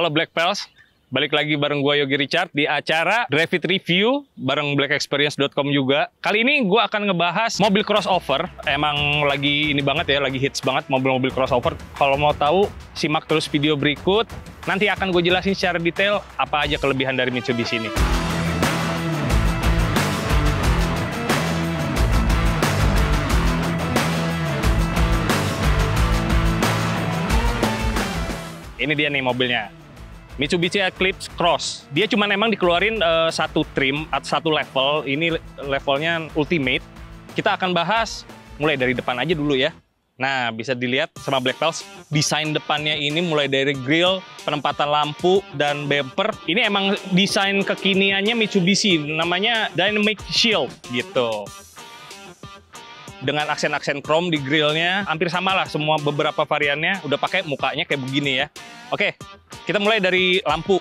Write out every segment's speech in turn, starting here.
Halo Black Pals, balik lagi bareng gue Yogi Richard di acara Drive It Review bareng blackexperience.com juga. Kali ini gue akan ngebahas mobil crossover. Emang lagi ini banget ya, lagi hits banget mobil-mobil crossover. Kalau mau tahu, simak terus video berikut. Nanti akan gue jelasin secara detail apa aja kelebihan dari Mitsubishi ini. Ini dia nih mobilnya, Mitsubishi Eclipse Cross. Dia cuma emang dikeluarin satu trim atau satu level. Ini levelnya Ultimate. Kita akan bahas mulai dari depan aja dulu ya. Nah, bisa dilihat sama Black Pals, desain depannya ini mulai dari grill, penempatan lampu, dan bumper. Ini emang desain kekiniannya Mitsubishi, namanya Dynamic Shield gitu. Dengan aksen-aksen chrome di grillnya, hampir sama lah semua beberapa variannya udah pakai mukanya kayak begini ya. Oke, kita mulai dari lampu.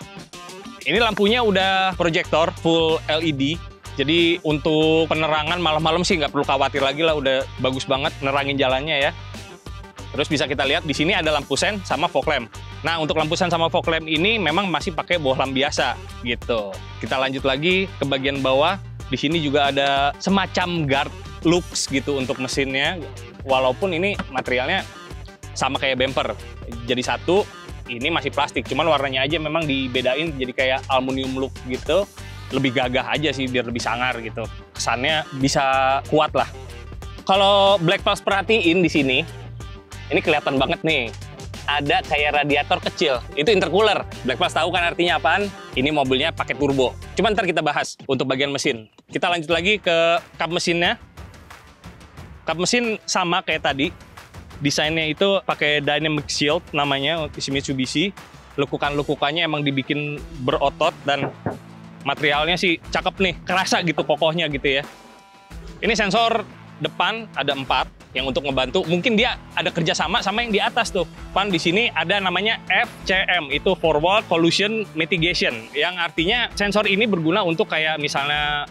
Ini lampunya udah proyektor full LED. Jadi untuk penerangan malam-malam sih nggak perlu khawatir lagi lah, udah bagus banget nerangin jalannya ya. Terus bisa kita lihat di sini ada lampu sen sama fog lamp. Nah, untuk lampu sen sama fog lamp ini memang masih pakai bohlam biasa gitu. Kita lanjut lagi ke bagian bawah. Di sini juga ada semacam guard looks gitu untuk mesinnya, walaupun ini materialnya sama kayak bumper, jadi satu. Ini masih plastik, cuman warnanya aja memang dibedain jadi kayak aluminium look gitu, lebih gagah aja sih biar lebih sangar gitu, kesannya bisa kuat lah. Kalau Black Pals perhatiin di sini, ini kelihatan banget nih, ada kayak radiator kecil, itu intercooler. Black Pals tahu kan artinya apaan? Ini mobilnya pakai turbo. Cuman ntar kita bahas untuk bagian mesin. Kita lanjut lagi ke kap mesinnya. Kap mesin sama kayak tadi, desainnya itu pakai Dynamic Shield namanya Mitsubishi. Lekukan-lekukannya emang dibikin berotot dan materialnya sih cakep nih, kerasa gitu kokohnya gitu ya. Ini sensor depan ada 4 yang untuk ngebantu. Mungkin dia ada kerjasama sama yang di atas tuh. Pan di sini ada namanya FCM, itu Forward Collision Mitigation, yang artinya sensor ini berguna untuk kayak misalnya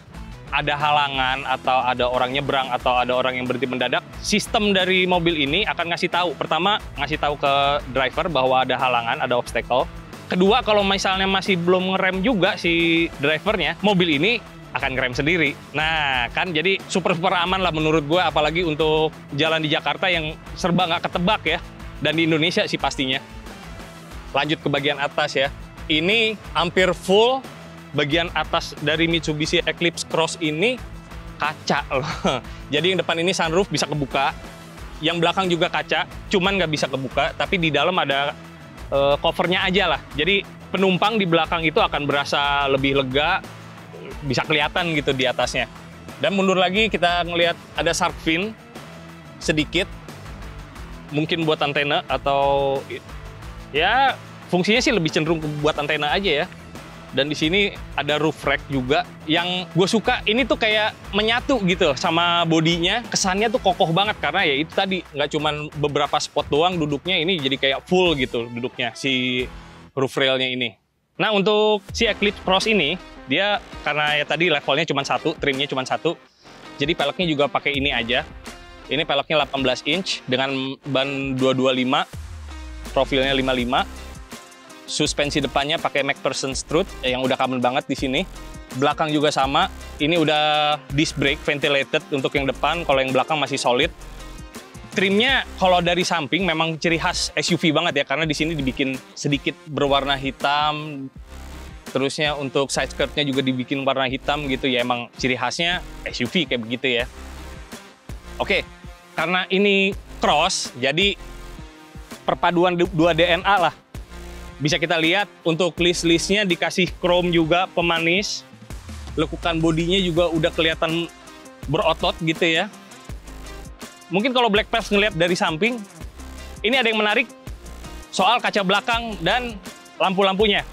ada halangan atau ada orang nyebrang atau ada orang yang berhenti mendadak, sistem dari mobil ini akan ngasih tahu. Pertama, ngasih tahu ke driver bahwa ada halangan, ada obstacle. Kedua, kalau misalnya masih belum ngerem juga si drivernya, mobil ini akan ngerem sendiri. Nah, kan jadi super aman lah menurut gue, apalagi untuk jalan di Jakarta yang serba nggak ketebak ya. Dan di Indonesia sih pastinya. Lanjut ke bagian atas ya. Ini hampir full. Bagian atas dari Mitsubishi Eclipse Cross ini kaca loh. Jadi yang depan ini sunroof bisa kebuka, yang belakang juga kaca, cuman nggak bisa kebuka, tapi di dalam ada covernya aja lah. Jadi penumpang di belakang itu akan berasa lebih lega, bisa kelihatan gitu di atasnya. Dan mundur lagi kita ngelihat ada shark fin sedikit, mungkin buat antena atau ya fungsinya sih lebih cenderung buat antena aja ya. Dan di sini ada roof rack juga, yang gue suka ini tuh kayak menyatu gitu sama bodinya, kesannya tuh kokoh banget karena ya itu tadi nggak cuman beberapa spot doang duduknya, ini jadi kayak full gitu duduknya si roof railnya ini. Nah, untuk si Eclipse Cross ini dia karena ya tadi levelnya cuma satu, trimnya cuma satu, jadi peleknya juga pakai ini aja. Ini peleknya 18 inch dengan ban 225, profilnya 55. Suspensi depannya pakai MacPherson strut yang udah common banget di sini. Belakang juga sama. Ini udah disc brake ventilated untuk yang depan, kalau yang belakang masih solid. Trimnya kalau dari samping memang ciri khas SUV banget ya, karena di sini dibikin sedikit berwarna hitam. Terusnya untuk side skirtnya juga dibikin warna hitam gitu ya, emang ciri khasnya SUV kayak begitu ya. Oke, karena ini cross, jadi perpaduan 2 DNA lah. Bisa kita lihat untuk list-listnya dikasih chrome juga pemanis. Lekukan bodinya juga udah kelihatan berotot gitu ya. Mungkin kalau Black Pals ngelihat dari samping, ini ada yang menarik soal kaca belakang dan lampu-lampunya.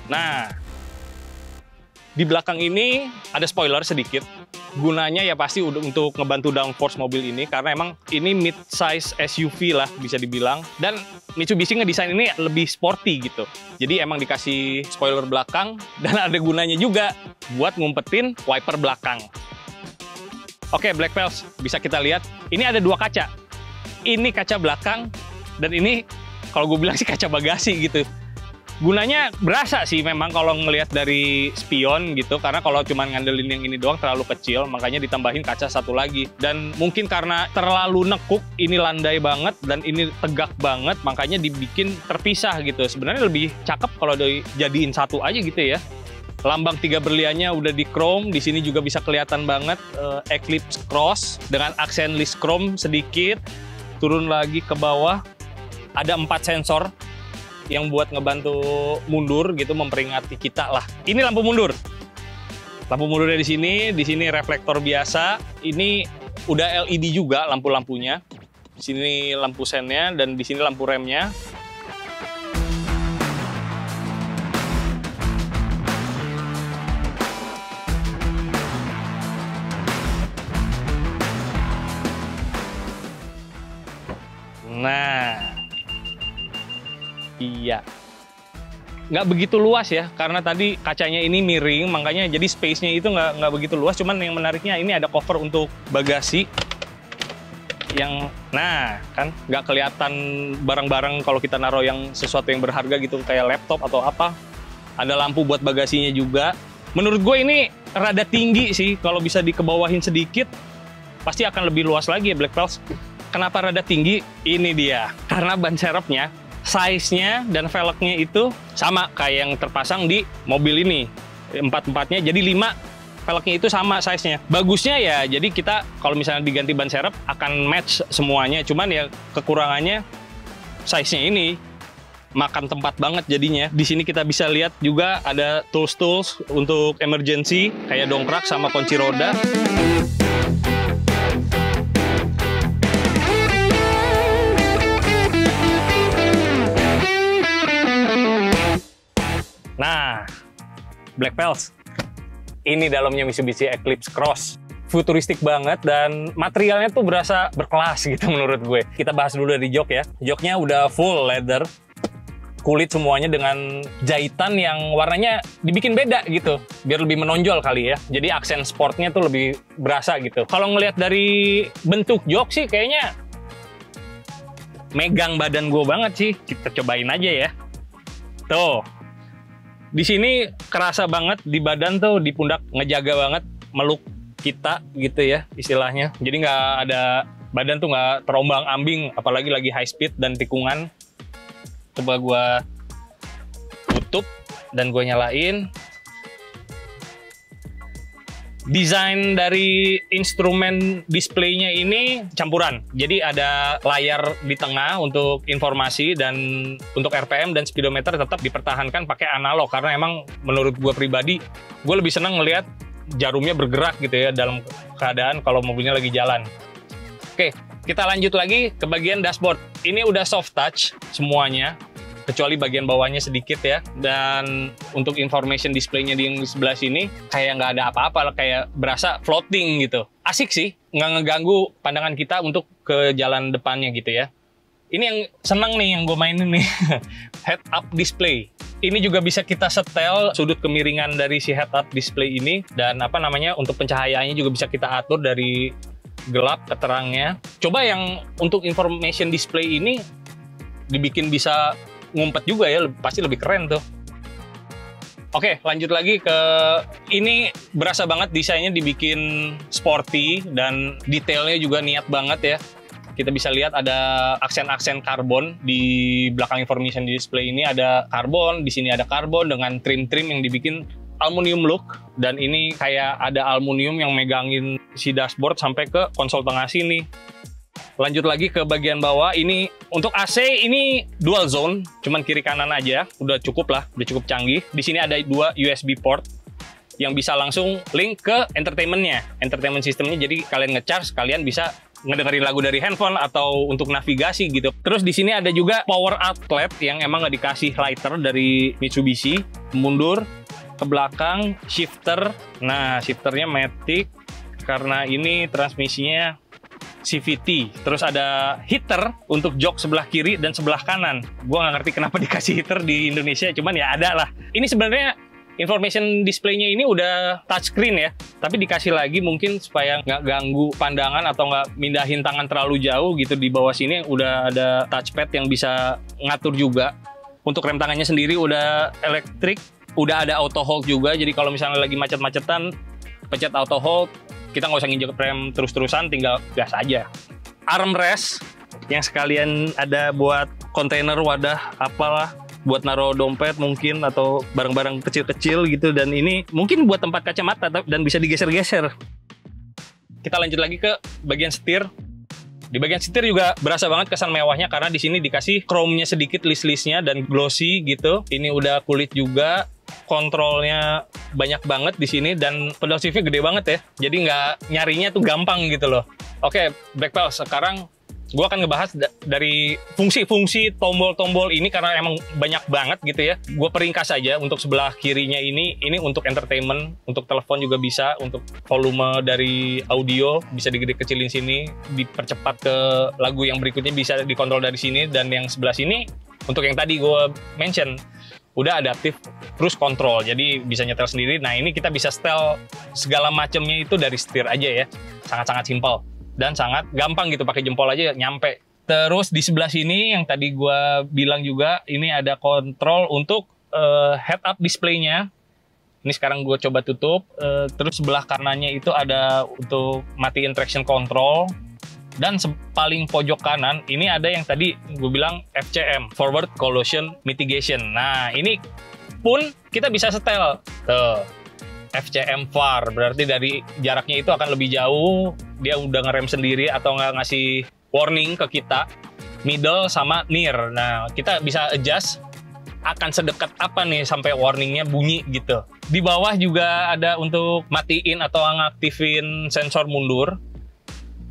Nah, di belakang ini ada spoiler sedikit. Gunanya ya pasti untuk ngebantu downforce mobil ini, karena emang ini mid-size SUV lah bisa dibilang. Dan Mitsubishi ngedesain ini lebih sporty gitu. Jadi emang dikasih spoiler belakang dan ada gunanya juga buat ngumpetin wiper belakang. Oke, Black Pals, bisa kita lihat. Ini ada 2 kaca. Ini kaca belakang dan ini kalau gue bilang sih kaca bagasi gitu. Gunanya berasa sih memang kalau ngelihat dari spion gitu, karena kalau cuma ngandelin yang ini doang terlalu kecil, makanya ditambahin kaca satu lagi. Dan mungkin karena terlalu nekuk, ini landai banget dan ini tegak banget, makanya dibikin terpisah gitu. Sebenarnya lebih cakep kalau dijadiin satu aja gitu ya. Lambang 3 berliannya udah di chrome, di sini juga bisa kelihatan banget Eclipse Cross dengan aksen list chrome sedikit. Turun lagi ke bawah, ada 4 sensor yang buat ngebantu mundur gitu, memperingati kita lah. Ini lampu mundur. Lampu mundurnya di sini reflektor biasa. Ini udah LED juga lampu-lampunya. Di sini lampu sennya dan di sini lampu remnya. Nah, iya, nggak begitu luas ya, karena tadi kacanya ini miring, makanya jadi space-nya itu nggak begitu luas. Cuman yang menariknya ini ada cover untuk bagasi yang, nah kan nggak kelihatan barang-barang kalau kita naruh yang sesuatu yang berharga gitu, kayak laptop atau apa. Ada lampu buat bagasinya juga. Menurut gue ini rada tinggi sih, kalau bisa dikebawahin sedikit, pasti akan lebih luas lagi ya Black Pals. Kenapa rada tinggi? Ini dia, karena ban serepnya size-nya dan velgnya itu sama kayak yang terpasang di mobil ini. 4-4-nya, jadi 5 velgnya itu sama size-nya. Bagusnya ya, jadi kita kalau misalnya diganti ban serep akan match semuanya. Cuman ya kekurangannya size-nya ini makan tempat banget jadinya. Di sini kita bisa lihat juga ada tools-tools untuk emergency, kayak dongkrak sama kunci roda. Nah, Black Pals, ini dalamnya Mitsubishi Eclipse Cross. Futuristik banget dan materialnya tuh berasa berkelas gitu menurut gue. Kita bahas dulu dari jok ya. Joknya udah full leather, kulit semuanya dengan jahitan yang warnanya dibikin beda gitu, biar lebih menonjol kali ya. Jadi aksen sportnya tuh lebih berasa gitu. Kalau ngelihat dari bentuk jok sih kayaknya megang badan gue banget sih. Kita cobain aja ya. Tuh. Di sini kerasa banget di badan tuh, di pundak ngejaga banget meluk kita gitu ya istilahnya. Jadi nggak ada, badan tuh nggak terombang ambing, apalagi lagi high speed dan tikungan. Coba gua tutup dan gue nyalain. Desain dari instrumen displaynya ini campuran. Jadi ada layar di tengah untuk informasi, dan untuk RPM dan speedometer tetap dipertahankan pakai analog. Karena emang menurut gue pribadi, gue lebih senang ngelihat jarumnya bergerak gitu ya dalam keadaan kalau mobilnya lagi jalan. Oke, kita lanjut lagi ke bagian dashboard. Ini udah soft touch semuanya, kecuali bagian bawahnya sedikit ya. Dan untuk information display-nya di sebelah sini kayak nggak ada apa-apa, kayak berasa floating gitu. Asik sih, nggak ngeganggu pandangan kita untuk ke jalan depannya gitu ya. Ini yang seneng nih yang gue mainin nih, head up display. Ini juga bisa kita setel sudut kemiringan dari si head up display ini, dan apa namanya, untuk pencahayaannya juga bisa kita atur dari gelap ke terangnya. Coba yang untuk information display ini dibikin bisa ngumpet juga ya, pasti lebih keren tuh. Oke, lanjut lagi ke ini. Berasa banget desainnya dibikin sporty dan detailnya juga niat banget ya. Kita bisa lihat ada aksen-aksen karbon di belakang information display ini, ada karbon, di sini ada karbon dengan trim-trim yang dibikin aluminium look, dan ini kayak ada aluminium yang megangin si dashboard sampai ke konsol tengah sini. Lanjut lagi ke bagian bawah, ini untuk AC ini dual zone, cuman kiri kanan aja, udah cukup lah, udah cukup canggih. Di sini ada 2 USB port yang bisa langsung link ke entertainment-nya, entertainment sistemnya. Jadi kalian ngecharge, kalian bisa ngedengerin lagu dari handphone atau untuk navigasi gitu. Terus di sini ada juga power outlet yang emang nggak dikasih lighter dari Mitsubishi. Mundur ke belakang, shifter. Nah, shifternya matic karena ini transmisinya CVT. Terus ada heater untuk jok sebelah kiri dan sebelah kanan. Gua nggak ngerti kenapa dikasih heater di Indonesia, cuman ya ada lah. Ini sebenarnya information display-nya ini udah touchscreen ya, tapi dikasih lagi mungkin supaya nggak ganggu pandangan atau nggak mindahin tangan terlalu jauh gitu. Di bawah sini udah ada touchpad yang bisa ngatur juga Untuk rem tangannya sendiri udah elektrik, udah ada auto hold juga. Jadi kalau misalnya lagi macet-macetan, pencet auto hold, kita nggak usah nginjek rem terus-terusan, tinggal gas aja. Armrest yang sekalian ada buat kontainer, wadah, apalah, buat naruh dompet mungkin atau barang-barang kecil-kecil gitu. Dan ini mungkin buat tempat kacamata dan bisa digeser-geser. Kita lanjut lagi ke bagian setir. Di bagian setir juga berasa banget kesan mewahnya karena di sini dikasih chrome-nya sedikit, list-listnya dan glossy gitu. Ini udah kulit juga, kontrolnya banyak banget di sini dan pedal shift-nya gede banget ya. Jadi nggak nyarinya tuh gampang gitu loh. Oke, Black Pals, sekarang gue akan ngebahas dari fungsi-fungsi tombol-tombol ini karena emang banyak banget gitu ya. Gue peringkas saja. Untuk sebelah kirinya ini untuk entertainment, untuk telepon juga bisa, untuk volume dari audio bisa digede-kecilin sini, dipercepat ke lagu yang berikutnya bisa dikontrol dari sini. Dan yang sebelah sini untuk yang tadi gue mention udah adaptif cruise control, jadi bisa nyetel sendiri. Nah ini kita bisa setel segala macamnya itu dari setir aja ya, sangat-sangat simpel dan sangat gampang gitu, pakai jempol aja nyampe. Terus di sebelah sini yang tadi gue bilang juga, ini ada kontrol untuk head up display-nya. Ini sekarang gue coba tutup. Terus sebelah kanannya itu ada untuk matiin traction control. Dan paling pojok kanan ini ada yang tadi gue bilang FCM, Forward Collision Mitigation. Nah ini pun kita bisa setel. Tuh. FCM far, berarti dari jaraknya itu akan lebih jauh, dia udah ngerem sendiri atau nggak ngasih warning ke kita, middle sama near. Nah, kita bisa adjust akan sedekat apa nih sampai warningnya bunyi gitu. Di bawah juga ada untuk matiin atau ngaktifin sensor mundur.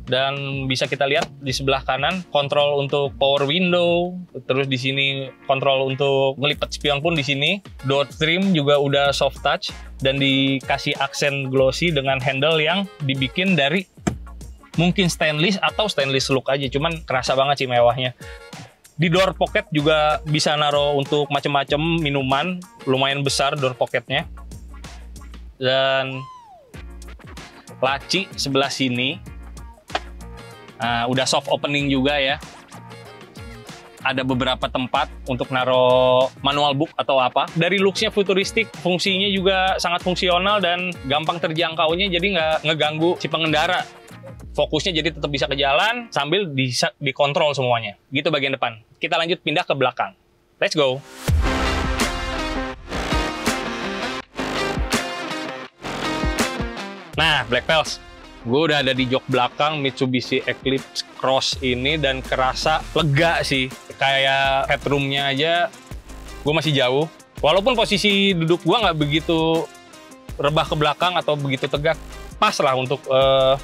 Dan bisa kita lihat di sebelah kanan kontrol untuk power window, terus di sini kontrol untuk ngelipet spion pun di sini. Door trim juga udah soft touch dan dikasih aksen glossy dengan handle yang dibikin dari mungkin stainless atau stainless look aja, cuman kerasa banget sih mewahnya. Di door pocket juga bisa naruh untuk macam-macam minuman, lumayan besar door pocketnya. Dan laci sebelah sini udah soft opening juga ya. Ada beberapa tempat untuk naruh manual book atau apa. Dari looks-nya futuristik, fungsinya juga sangat fungsional dan gampang terjangkaunya, jadi nggak ngeganggu si pengendara. Fokusnya jadi tetap bisa ke jalan sambil bisa dikontrol semuanya. Gitu bagian depan. Kita lanjut pindah ke belakang. Let's go! Nah, Black Pals, gue udah ada di jok belakang Mitsubishi Eclipse Cross ini dan kerasa lega sih. Kayak headroom-nya aja gue masih jauh. Walaupun posisi duduk gue nggak begitu rebah ke belakang atau begitu tegak. Pas lah untuk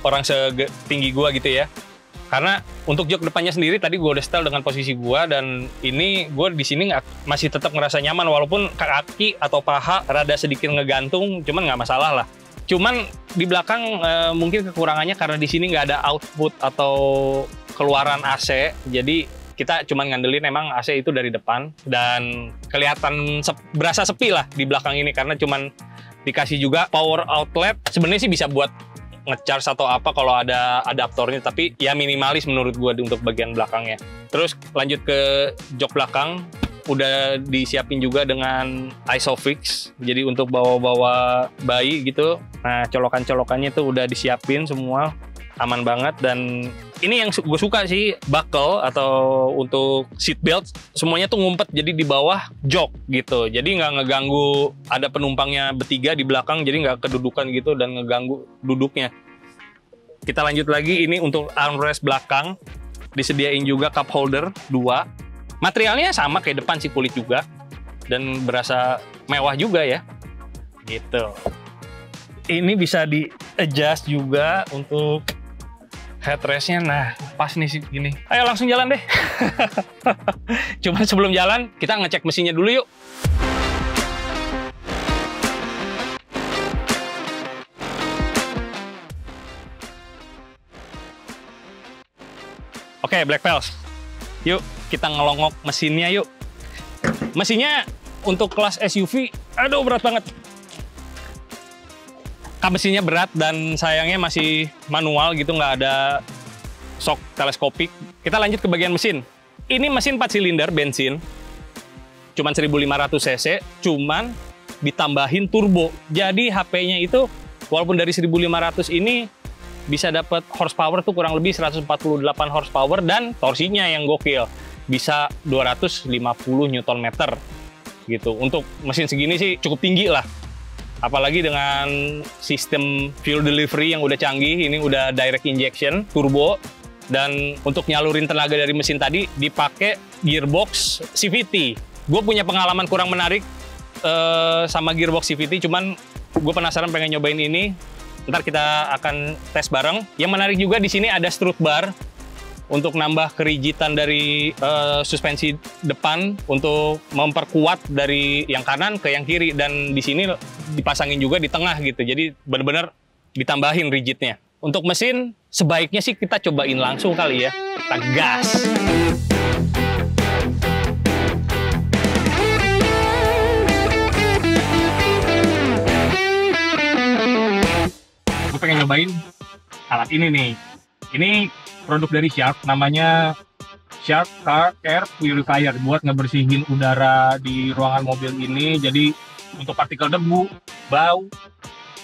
orang setinggi gue gitu ya. Karena untuk jok depannya sendiri tadi gue udah setel dengan posisi gue dan ini gue di sini masih tetap ngerasa nyaman walaupun kaki atau paha rada sedikit ngegantung, cuman nggak masalah lah. Cuman di belakang mungkin kekurangannya karena di sini nggak ada output atau keluaran AC, jadi kita cuman ngandelin emang AC itu dari depan dan kelihatan berasa sepi lah di belakang ini karena cuman dikasih juga power outlet. Sebenarnya sih bisa buat ngecharge atau apa kalau ada adaptornya, tapi ya minimalis menurut gue untuk bagian belakangnya. Terus lanjut ke jok belakang. Udah disiapin juga dengan Isofix, jadi untuk bawa-bawa bayi gitu. Nah, colokan-colokannya tuh udah disiapin semua, aman banget. Dan ini yang gue suka sih, buckle atau untuk seat belt semuanya tuh ngumpet jadi di bawah jok gitu. Jadi nggak ngeganggu, ada penumpangnya bertiga di belakang, jadi nggak kedudukan gitu dan ngeganggu duduknya. Kita lanjut lagi, ini untuk armrest belakang disediain juga cup holder 2. Materialnya sama kayak depan sih, kulit juga. Dan berasa mewah juga ya. Gitu. Ini bisa di-adjust juga untuk headrest-nya. Nah, pas nih sih gini. Ayo langsung jalan deh. Cuma sebelum jalan, kita ngecek mesinnya dulu yuk. Oke, Black Pals. Yuk, kita ngelongok mesinnya yuk. Mesinnya untuk kelas SUV, aduh berat banget. Mesinnya berat dan sayangnya masih manual gitu, nggak ada shock teleskopik. Kita lanjut ke bagian mesin. Ini mesin 4 silinder bensin. cuman 1500 cc, cuman ditambahin turbo. Jadi HP-nya itu walaupun dari 1500 ini bisa dapat horsepower tuh kurang lebih 148 horsepower, dan torsinya yang gokil bisa 250 Nm gitu. Untuk mesin segini sih cukup tinggi lah. Apalagi dengan sistem fuel delivery yang udah canggih, ini udah direct injection turbo, dan untuk nyalurin tenaga dari mesin tadi dipakai gearbox CVT. Gue punya pengalaman kurang menarik sama gearbox CVT, cuman gue penasaran pengen nyobain ini. Ntar kita akan tes bareng. Yang menarik juga di sini ada strut bar untuk nambah kerigitan dari suspensi depan, untuk memperkuat dari yang kanan ke yang kiri, dan di sini dipasangin juga di tengah gitu. Jadi benar-benar ditambahin rigidnya. Untuk mesin sebaiknya sih kita cobain langsung kali ya. Kita gas. Gue pengen nyobain alat ini nih. Ini produk dari Shark, namanya Shark Car Air Purifier, buat ngebersihin udara di ruangan mobil ini. Jadi untuk partikel debu, bau,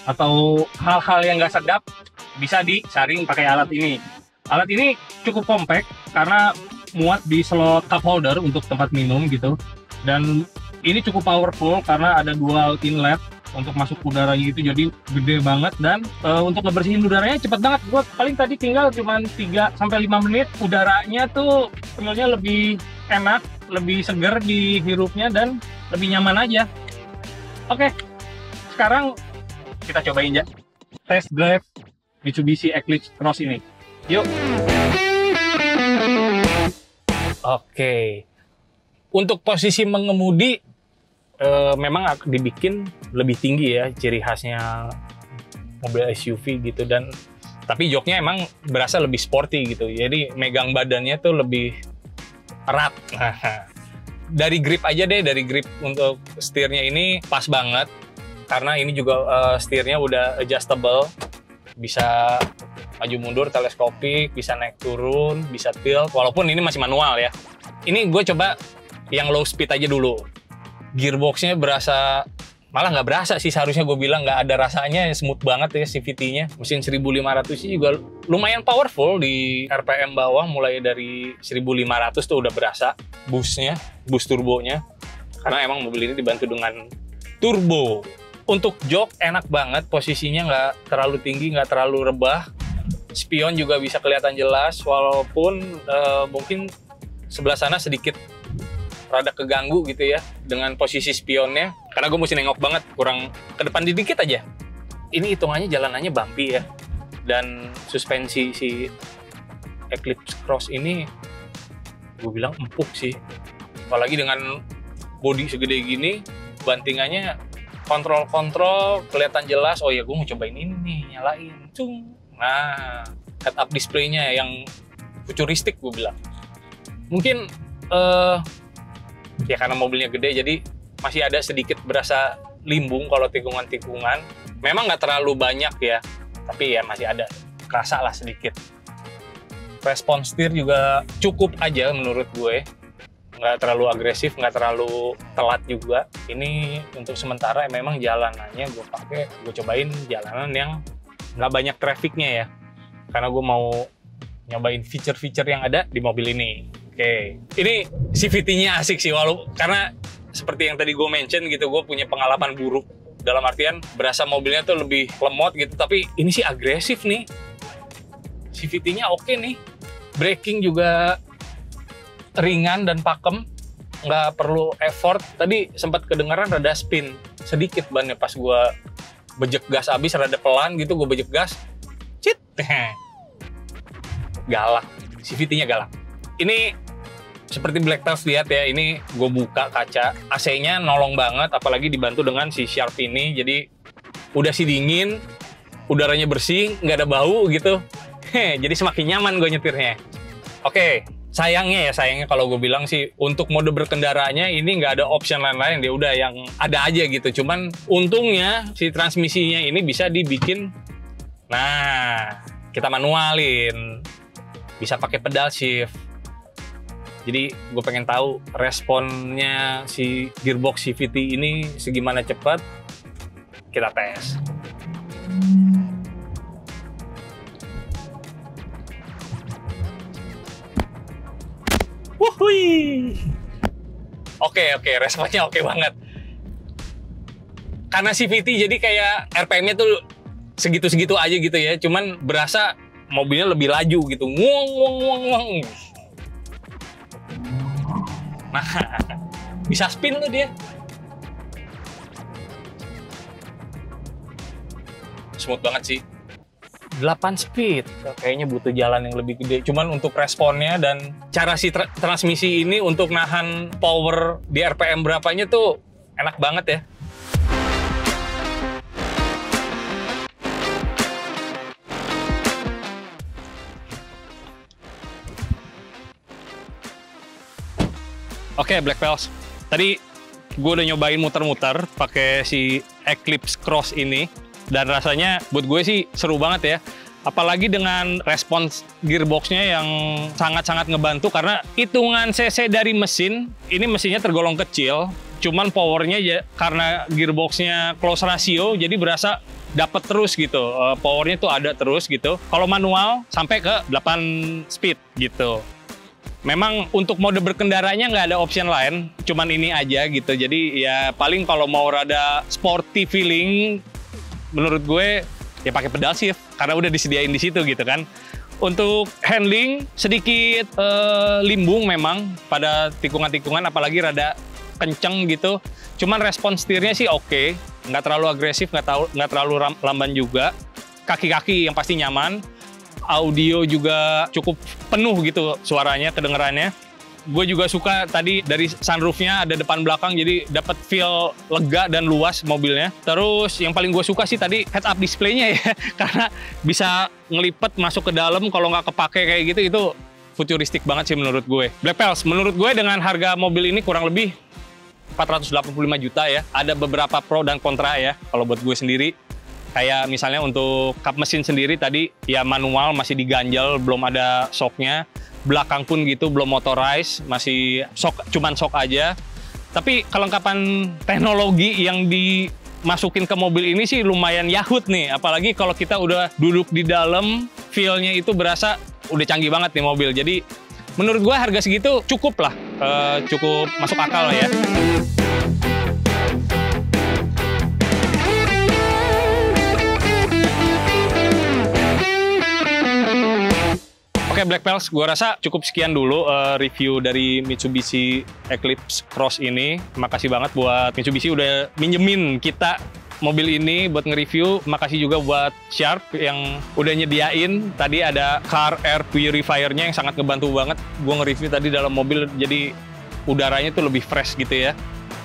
atau hal-hal yang nggak sedap bisa disaring pakai alat ini. Alat ini cukup compact karena muat di slot cup holder untuk tempat minum gitu. Dan ini cukup powerful karena ada dual inlet untuk masuk udara gitu, jadi gede banget. Dan untuk ngebersihin udaranya cepet banget. Gue paling tadi tinggal cuma 3-5 menit, udaranya tuh feelnya lebih enak, lebih seger dihirupnya, dan lebih nyaman aja. Oke, sekarang kita cobain ya, test drive Mitsubishi Eclipse Cross ini. Yuk. Oke, untuk posisi mengemudi memang dibikin lebih tinggi ya, ciri khasnya mobil SUV gitu, dan tapi joknya emang berasa lebih sporty gitu, jadi megang badannya tuh lebih erat. Dari grip aja deh, dari grip untuk setirnya ini pas banget, karena ini juga setirnya udah adjustable, bisa maju mundur, teleskopik, bisa naik turun, bisa tilt, walaupun ini masih manual ya. Ini gue coba yang low speed aja dulu. Gearboxnya berasa, malah nggak berasa sih, seharusnya gue bilang nggak ada rasanya, smooth banget ya CVT-nya. Mesin 1500 sih juga lumayan powerful, di RPM bawah mulai dari 1500 tuh udah berasa boostnya, boost turbonya, karena emang mobil ini dibantu dengan turbo. Untuk jok enak banget, posisinya nggak terlalu tinggi, nggak terlalu rebah. Spion juga bisa kelihatan jelas, walaupun mungkin sebelah sana sedikit rada keganggu gitu ya dengan posisi spionnya, karena gue mesti nengok banget, kurang ke depan dikit aja. Ini hitungannya jalanannya bumpy ya, dan suspensi si Eclipse Cross ini gue bilang empuk sih, apalagi dengan bodi segede gini, bantingannya kontrol kelihatan jelas. Oh ya, gue mau cobain ini nih, nyalain, cung. Nah, head up display-nya yang futuristik gue bilang. Mungkin ya karena mobilnya gede, jadi masih ada sedikit berasa limbung kalau tikungan-tikungan. Memang nggak terlalu banyak ya, tapi ya masih ada, kerasa lah sedikit. Respon setir juga cukup aja menurut gue, nggak terlalu agresif, nggak terlalu telat juga. Ini untuk sementara memang jalanannya gue cobain jalanan yang nggak banyak trafficnya ya, karena gue mau nyobain feature-feature yang ada di mobil ini. Oke, ini CVT-nya asik sih, karena seperti yang tadi gue mention gitu, gue punya pengalaman buruk, dalam artian berasa mobilnya tuh lebih lemot gitu, tapi ini sih agresif nih. CVT-nya oke nih, braking juga ringan dan pakem, nggak perlu effort. Tadi sempat kedengaran rada spin sedikit bannya pas gue bejek gas abis, rada pelan gitu, gue bejek gas, cit, galak, CVT-nya galak. Ini seperti Black Tails, lihat ya, ini gue buka kaca, AC-nya nolong banget, apalagi dibantu dengan si Sharp ini, jadi udah sih dingin, udaranya bersih, nggak ada bau gitu, jadi semakin nyaman gue nyetirnya. Oke, sayangnya kalau gue bilang sih, untuk mode berkendaranya ini nggak ada option lain-lain, dia udah yang ada aja gitu. Cuman untungnya si transmisinya ini bisa dibikin, nah kita manualin, bisa pakai pedal shift. Jadi gue pengen tahu responnya si gearbox CVT ini segimana cepat. Kita tes. Wuhui. Oke, responnya oke banget. Karena CVT jadi kayak RPM-nya tuh segitu-segitu aja gitu ya. Cuman berasa mobilnya lebih laju gitu. Nguang. Nah, bisa spin tuh dia. Smooth banget sih. 8 speed. Kayaknya butuh jalan yang lebih gede. Cuman untuk responnya dan cara si transmisi ini untuk nahan power di RPM berapanya tuh enak banget ya. Oke, Black Pals. Tadi gue udah nyobain muter-muter pakai si Eclipse Cross ini. Dan rasanya buat gue sih seru banget ya. Apalagi dengan respons gearboxnya yang sangat-sangat ngebantu karena hitungan cc dari mesin, ini mesinnya tergolong kecil. Cuman powernya ya, karena gearboxnya close ratio, jadi berasa dapat terus gitu. Powernya tuh ada terus gitu. Kalau manual sampai ke 8 speed gitu. Memang untuk mode berkendaranya nggak ada option lain, cuman ini aja gitu. Jadi ya paling kalau mau rada sporty feeling, menurut gue ya pakai pedal shift karena udah disediain di situ gitu kan. Untuk handling sedikit limbung memang pada tikungan-tikungan, apalagi rada kenceng gitu. Cuman respon setirnya sih oke, nggak terlalu agresif, nggak terlalu lamban juga. Kaki-kaki yang pasti nyaman. Audio juga cukup penuh gitu suaranya, kedengerannya. Gue juga suka tadi dari sunroofnya ada depan belakang, jadi dapat feel lega dan luas mobilnya. Terus yang paling gue suka sih tadi head up display-nya ya, karena bisa ngelipet masuk ke dalam kalau nggak kepake kayak gitu, itu futuristik banget sih menurut gue. Black Pals, menurut gue dengan harga mobil ini kurang lebih 485 juta ya. Ada beberapa pro dan kontra ya kalau buat gue sendiri. Kayak misalnya untuk kap mesin sendiri tadi ya manual masih diganjel, belum ada shocknya. Belakang pun gitu belum motorized, masih shock, cuman shock aja. Tapi kelengkapan teknologi yang dimasukin ke mobil ini sih lumayan yahut nih. Apalagi kalau kita udah duduk di dalam, feel-nya itu berasa udah canggih banget nih mobil. Jadi menurut gue harga segitu cukup lah, cukup masuk akal lah ya. Oke, Black Pals, gue rasa cukup sekian dulu review dari Mitsubishi Eclipse Cross ini. Makasih banget buat Mitsubishi udah minjemin kita mobil ini buat nge-review. Makasih juga buat Sharp yang udah nyediain. Tadi ada car air purifier-nya yang sangat ngebantu banget. Gue nge-review tadi dalam mobil, jadi udaranya tuh lebih fresh gitu ya.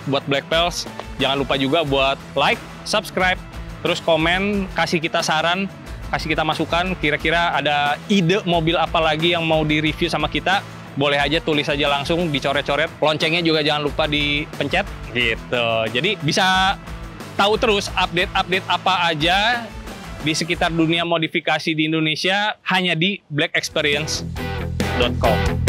Buat Black Pals, jangan lupa juga buat like, subscribe, terus komen, kasih kita saran, kasih kita masukan, kira-kira ada ide mobil apa lagi yang mau di-review sama kita, boleh aja tulis aja langsung, dicoret-coret. Loncengnya juga jangan lupa dipencet, gitu. Jadi bisa tahu terus update-update apa aja di sekitar dunia modifikasi di Indonesia, hanya di blackexperience.com.